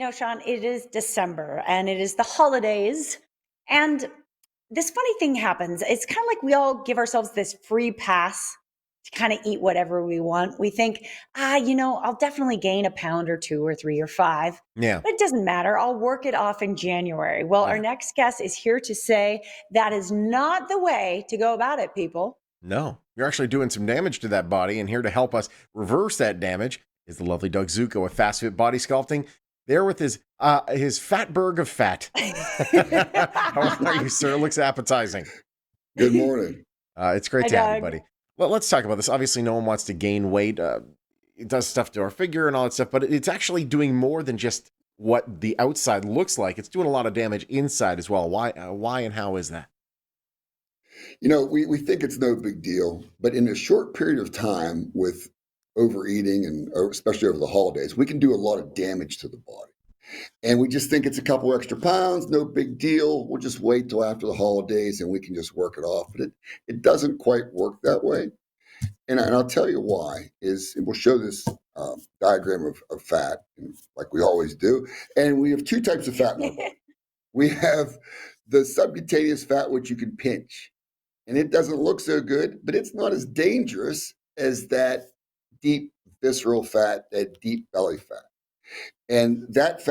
Sean, it is December and it is the holidays. And this funny thing happens. It's kind of like we all give ourselves this free pass to kind of eat whatever we want. We think, I'll definitely gain a pound or two or three or five, Yeah. but it doesn't matter. I'll work it off in January. Well, our Yeah. next guest is here to say that is not the way to go about it, people. No, you're actually doing some damage to that body, and here to help us reverse that damage is the lovely Doug Zuko with Fast Fit Body Sculpting. There with his fatberg of fat. How are you, sir? Looks appetizing. Good morning. It's great Hi, to have you, Doug. buddy. Well, let's talk about this. Obviously, no one wants to gain weight. It does stuff to our figure and all that stuff, but it's actually doing more than just what the outside looks like. It's doing a lot of damage inside as well. Why and how is that? We think it's no big deal, but in a short period of time with overeating and especially over the holidays, we can do a lot of damage to the body. And we just think it's a couple extra pounds, no big deal. We'll just wait till after the holidays and we can just work it off. But it doesn't quite work that way. And I'll tell you why and we'll show this diagram of fat, like we always do. And we have two types of fat in our body. We have the subcutaneous fat, which you can pinch. And it doesn't look so good, but it's not as dangerous as that deep visceral fat, that deep belly fat. And that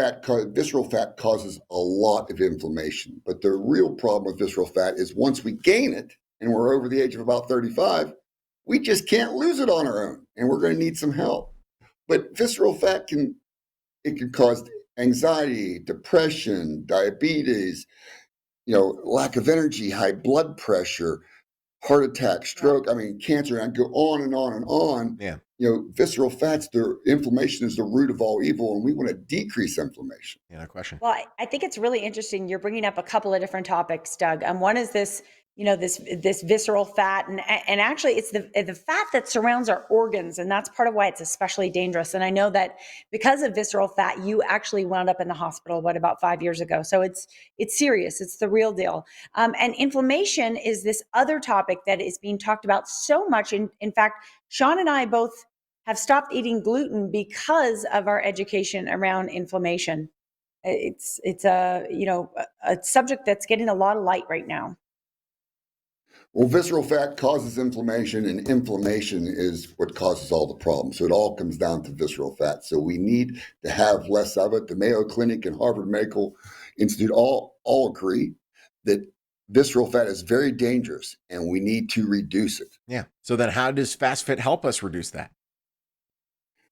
visceral fat causes a lot of inflammation. But the real problem with visceral fat is once we gain it, and we're over the age of about 35, we just can't lose it on our own, and we're going to need some help. But visceral fat can cause anxiety, depression, diabetes, lack of energy, high blood pressure, heart attack, stroke, cancer, and I go on and on and on. Yeah. Visceral fats, their inflammation is the root of all evil, and we want to decrease inflammation. Yeah, no question. Well, I think it's really interesting. You're bringing up a couple of different topics, Doug. One is this, this visceral fat, and actually, it's the fat that surrounds our organs, and that's part of why it's especially dangerous. And I know that because of visceral fat, you actually wound up in the hospital about 5 years ago. So it's serious. It's the real deal. And inflammation is this other topic that is being talked about so much. In fact, Sean and I both have stopped eating gluten because of our education around inflammation. It's a subject that's getting a lot of light right now. Well, visceral fat causes inflammation, and inflammation is what causes all the problems. So it all comes down to visceral fat. So we need to have less of it. The Mayo Clinic and Harvard Medical Institute all agree that visceral fat is very dangerous, and we need to reduce it. Yeah. So then how does Fast Fit help us reduce that?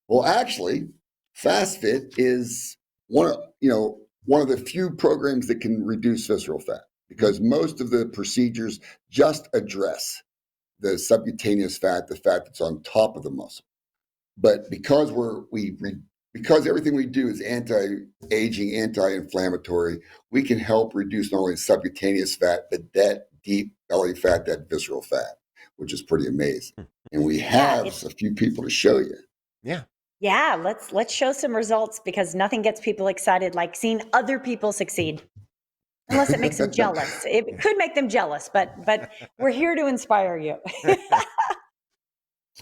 Well, actually, Fast Fit is one of the few programs that can reduce visceral fat, because most of the procedures just address the subcutaneous fat, the fat that's on top of the muscle. But because because everything we do is anti-aging, anti-inflammatory, we can help reduce not only subcutaneous fat, but that deep belly fat, that visceral fat, which is pretty amazing. And we have a few people to show you. Yeah. Yeah, let's show some results, because nothing gets people excited like seeing other people succeed. Unless it makes them jealous. It could make them jealous, but we're here to inspire you.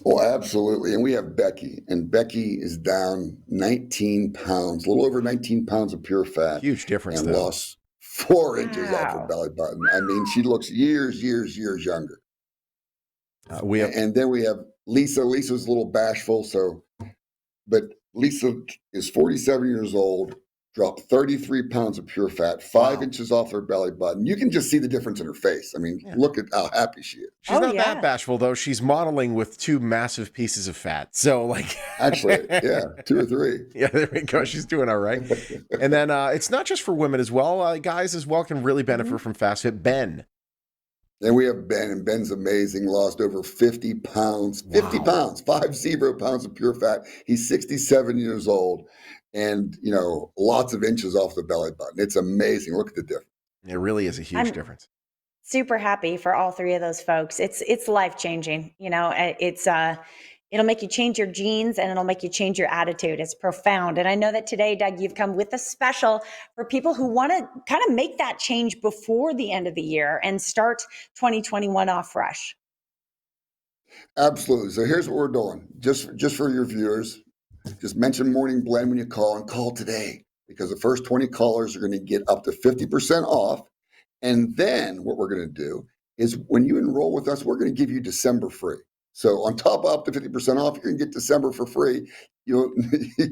Oh, absolutely. And we have Becky, and Becky is down 19 pounds, a little over 19 pounds of pure fat. Huge difference, and though. lost 4 inches off her belly button. She looks years younger. And then we have Lisa. Lisa's a little bashful, but Lisa is 47 years old, dropped 33 pounds of pure fat, 5 inches off her belly button. You can just see the difference in her face. Look at how happy she is. She's not that bashful, though. She's modeling with 2 massive pieces of fat. So, Actually, 2 or 3. Yeah, there we go. She's doing all right. And then it's not just for women as well. Guys as well can really benefit from Fast Fit. Ben. Then we have Ben, and Ben's amazing. Lost over 50 pounds, 50 pounds, 50 pounds of pure fat. He's 67 years old, and, lots of inches off the belly button. It's amazing. Look at the difference. It really is a huge difference. Super happy for all 3 of those folks. It's life-changing. It'll make you change your genes, and it'll make you change your attitude. It's profound. And I know that today, Doug, you've come with a special for people who want to kind of make that change before the end of the year and start 2021 off fresh. Absolutely. So here's what we're doing. Just for your viewers, just mention Morning Blend when you call, and call today. because the first 20 callers are going to get up to 50% off. And then what we're going to do is when you enroll with us, we're going to give you December free. So on top of up to 50% off, you're going to get December for free. You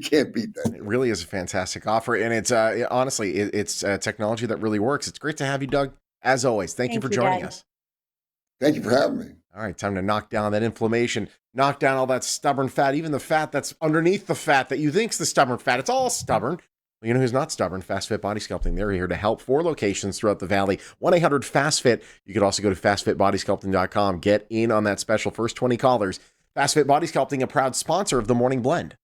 can't beat that. It really is a fantastic offer. And it's honestly, it's technology that really works. It's great to have you, Doug. As always, thank you for joining Doug. us. Thank you for having me. All right, time to knock down that inflammation, knock down all that stubborn fat, even the fat that's underneath the fat that you think's the stubborn fat. It's all stubborn. Well, you know who's not stubborn? Fast Fit Body Sculpting. They're here to help. 4 locations throughout the valley. 1-800-FAST-FIT. You could also go to fastfitbodysculpting.com. Get in on that special first 20 callers. Fast Fit Body Sculpting, a proud sponsor of the Morning Blend.